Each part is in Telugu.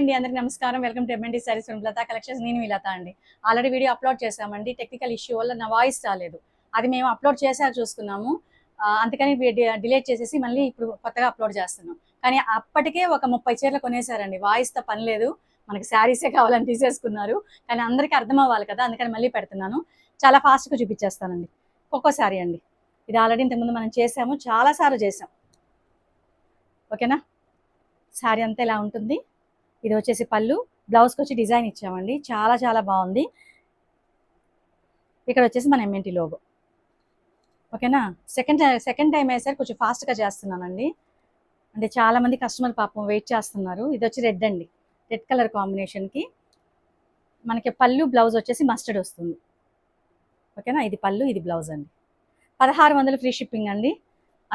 అండి, అందరికి నమస్కారం. Welcome to MNT sarees from Latha collections. నేను మీ లత అండి. ఆల్రెడీ వీడియో అప్లోడ్ చేసామండి. టెక్నికల్ ఇష్యూ వల్ల నా వాయిస్ రాలేదు. అది మేము అప్లోడ్ చేసాక చూసుకున్నాము. అందుకని డిలీట్ చేసేసి మళ్ళీ ఇప్పుడు కొత్తగా అప్లోడ్ చేస్తున్నాం. కానీ అప్పటికే ఒక 30 చీరలు కొనేసారండి. వాయిస్తో పని లేదు, మనకి శారీసే కావాలని తీసేసుకున్నారు. కానీ అందరికీ అర్థం అవ్వాలి కదా, అందుకని మళ్ళీ పెడుతున్నాను. చాలా ఫాస్ట్గా చూపించేస్తానండి. ఒక్కో శారీ అండి. ఇది ఆల్రెడీ ఇంతకుముందు మనం చేసాము, చాలాసార్లు చేసాం. ఓకేనా? శారీ అంతా ఇలా ఉంటుంది. ఇది వచ్చేసి పళ్ళు, బ్లౌజ్కి వచ్చి డిజైన్ ఇచ్చామండి. చాలా చాలా బాగుంది. ఇక్కడ వచ్చేసి మన ఎంఎన్టీ లోగో. ఓకేనా? సెకండ్ టైం వేసారి కొంచెం ఫాస్ట్గా చేస్తున్నానండి. అంటే చాలామంది కస్టమర్ పాపం వెయిట్ చేస్తున్నారు. ఇది వచ్చి రెడ్ అండి, రెడ్ కలర్ కాంబినేషన్కి మనకి పళ్ళు, బ్లౌజ్ వచ్చేసి మస్టర్డ్ వస్తుంది. ఓకేనా? ఇది పళ్ళు, ఇది బ్లౌజ్ అండి. 1600 ఫ్రీ షిప్పింగ్ అండి.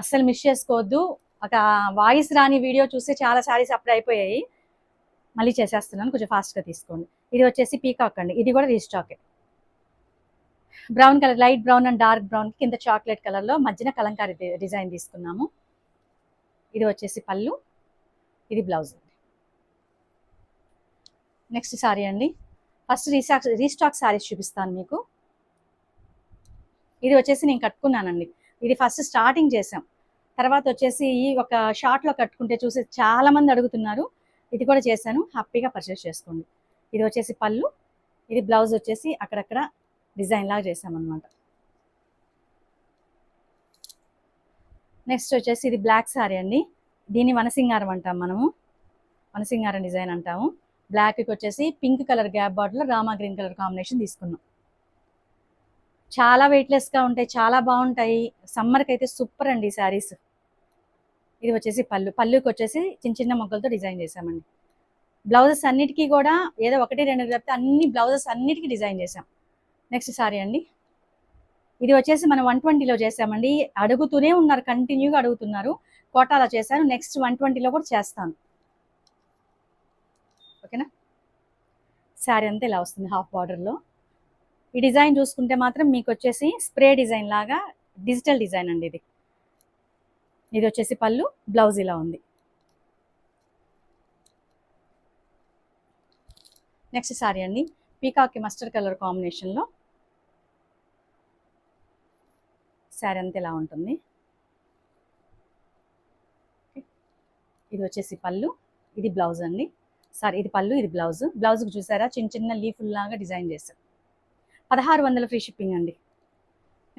అస్సలు మిస్ చేసుకోవద్దు. ఒక వాయిస్ రాని వీడియో చూస్తే చాలా శారీస్ అప్పుడే అయిపోయాయి. మళ్ళీ చేసేస్తున్నాను, కొంచెం ఫాస్ట్గా తీసుకోండి. ఇది వచ్చేసి పీకాక్ అండి. ఇది కూడా రీస్టాకే. Brown colour, light brown and dark brown కింద చాక్లెట్ కలర్లో మధ్యన కలంకారీ డిజైన్ తీసుకున్నాము. ఇది వచ్చేసి పళ్ళు, ఇది బ్లౌజ్. నెక్స్ట్ శారీ అండి. ఫస్ట్ రీస్టాక్ శారీస్ చూపిస్తాను మీకు. ఇది వచ్చేసి నేను కట్టుకున్నానండి. ఇది ఫస్ట్ స్టార్టింగ్ చేసాం, తర్వాత వచ్చేసి ఒక షార్ట్లో కట్టుకుంటే చూసి చాలామంది అడుగుతున్నారు. ఇది కూడా చేశాను, హ్యాపీగా పర్చేస్ చేసుకోండి. ఇది వచ్చేసి పళ్ళు, ఇది బ్లౌజ్ వచ్చేసి అక్కడక్కడ డిజైన్ లాగా చేసామన్నమాట. నెక్స్ట్ వచ్చేసి ఇది బ్లాక్ శారీ అండి. దీన్ని వనసింగారం అంటాం మనము, వనసింగారం డిజైన్ అంటాము. బ్లాక్కి వచ్చేసి పింక్ కలర్ గ్యాప్ బార్డర్లో రామా గ్రీన్ కలర్ కాంబినేషన్ తీసుకున్నాం. చాలా వెయిట్లెస్గా ఉంటాయి, చాలా బాగుంటాయి. సమ్మర్కి అయితే సూపర్ అండి ఈ శారీస్. ఇది వచ్చేసి పళ్ళుకి వచ్చేసి చిన్న చిన్న మొగ్గలతో డిజైన్ చేసామండి. బ్లౌజెస్ అన్నిటికీ కూడా ఏదో 1-2 చెప్తే అన్ని బ్లౌజెస్ అన్నిటికీ డిజైన్ చేసాం. నెక్స్ట్ సారీ అండి. ఇది వచ్చేసి మనం 120లో చేసామండి. అడుగుతూనే ఉన్నారు, కంటిన్యూగా అడుగుతున్నారు. కోటాలో చేశాను, నెక్స్ట్ 120లో కూడా చేస్తాను. ఓకేనా? శారీ అంతా ఇలా వస్తుంది హాఫ్ బార్డర్లో. ఈ డిజైన్ చూసుకుంటే మాత్రం మీకు వచ్చేసి స్ప్రే డిజైన్ లాగా డిజిటల్ డిజైన్ అండి ఇది. ఇది వచ్చేసి పళ్ళు, బ్లౌజ్ ఇలా ఉంది. నెక్స్ట్ శారీ అండి. పీకాక్కి మస్టర్డ్ కలర్ కాంబినేషన్లో శారీ అంతా ఇలా ఉంటుంది. ఇది వచ్చేసి పళ్ళు, ఇది బ్లౌజ్ అండి. సారీ, ఇది పళ్ళు, ఇది బ్లౌజ్. బ్లౌజ్కి చూసారా చిన్న చిన్న లీఫుల్ లాగా డిజైన్ చేశారు. 1600 ఫ్రీ షిప్పింగ్ అండి.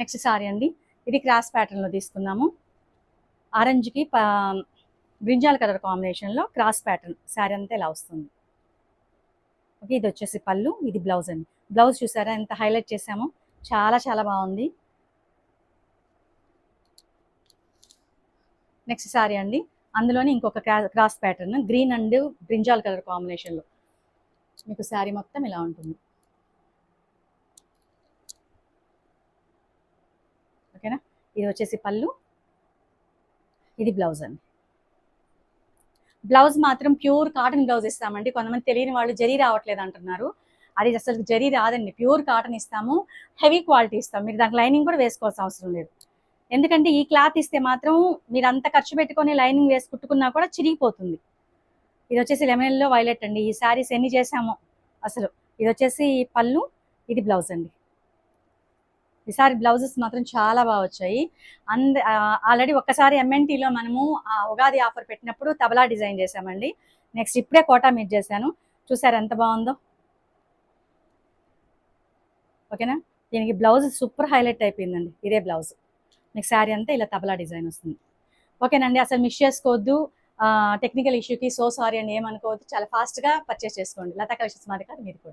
నెక్స్ట్ శారీ అండి. ఇది క్రాస్ ప్యాటర్న్లో తీసుకున్నాము. ఆరెంజ్కి బ్రింజాల్ కలర్ కాంబినేషన్లో క్రాస్ ప్యాటర్న్ శారీ అంతా ఇలా వస్తుంది. ఓకే, ఇది వచ్చేసి పళ్ళు, ఇది బ్లౌజ్ అండి. బ్లౌజ్ చూసారా ఎంత హైలైట్ చేసామో, చాలా చాలా బాగుంది. నెక్స్ట్ శారీ అండి. అందులోనే ఇంకొక cross pattern green and brinjal colour కాంబినేషన్లో మీకు శారీ మొత్తం ఇలా ఉంటుంది. ఓకేనా? ఇది వచ్చేసి పళ్ళు, ఇది బ్లౌజ్ అండి. బ్లౌజ్ మాత్రం ప్యూర్ కాటన్ బ్లౌజ్ ఇస్తామండి. కొంతమంది తెలియని వాళ్ళు జరీ రావట్లేదు అంటున్నారు. అది అసలు జరీ రాదండి, ప్యూర్ కాటన్ ఇస్తాము, హెవీ క్వాలిటీ ఇస్తాం. మీరు దానికి లైనింగ్ కూడా వేసుకోవాల్సిన అవసరం లేదు. ఎందుకంటే ఈ క్లాత్ ఇస్తే మాత్రం మీరు అంత ఖర్చు పెట్టుకొని లైనింగ్ వేసి కుట్టుకున్నా కూడా చిరిగిపోతుంది. ఇది వచ్చేసి లెమన్లో వైలెట్ అండి. ఈ శారీస్ ఎన్ని చేసామో అసలు. ఇది వచ్చేసి పళ్ళు, ఇది బ్లౌజ్ అండి. ఈసారి బ్లౌజెస్ మాత్రం చాలా బాగా వచ్చాయి. ఆల్రెడీ ఒక్కసారి ఎంఎన్టీలో మనము ఉగాది ఆఫర్ పెట్టినప్పుడు తబలా డిజైన్ చేసామండి. నెక్స్ట్ ఇప్పుడే కోటా మీట్ చేశాను, చూసారు ఎంత బాగుందో. ఓకేనా? దీనికి బ్లౌజ్ సూపర్ హైలైట్ అయిపోయిందండి. ఇదే బ్లౌజ్. మీకు శారీ అంతా ఇలా తబలా డిజైన్ వస్తుంది. ఓకేనండి, అసలు మిస్ చేసుకోవద్దు. టెక్నికల్ ఇష్యూకి సో సారీ అండి, ఏమనుకోవద్దు. చాలా ఫాస్ట్గా పర్చేస్ చేసుకోండి. లతా కలెక్షన్స్ మాది కాదు, మీరు కూడా.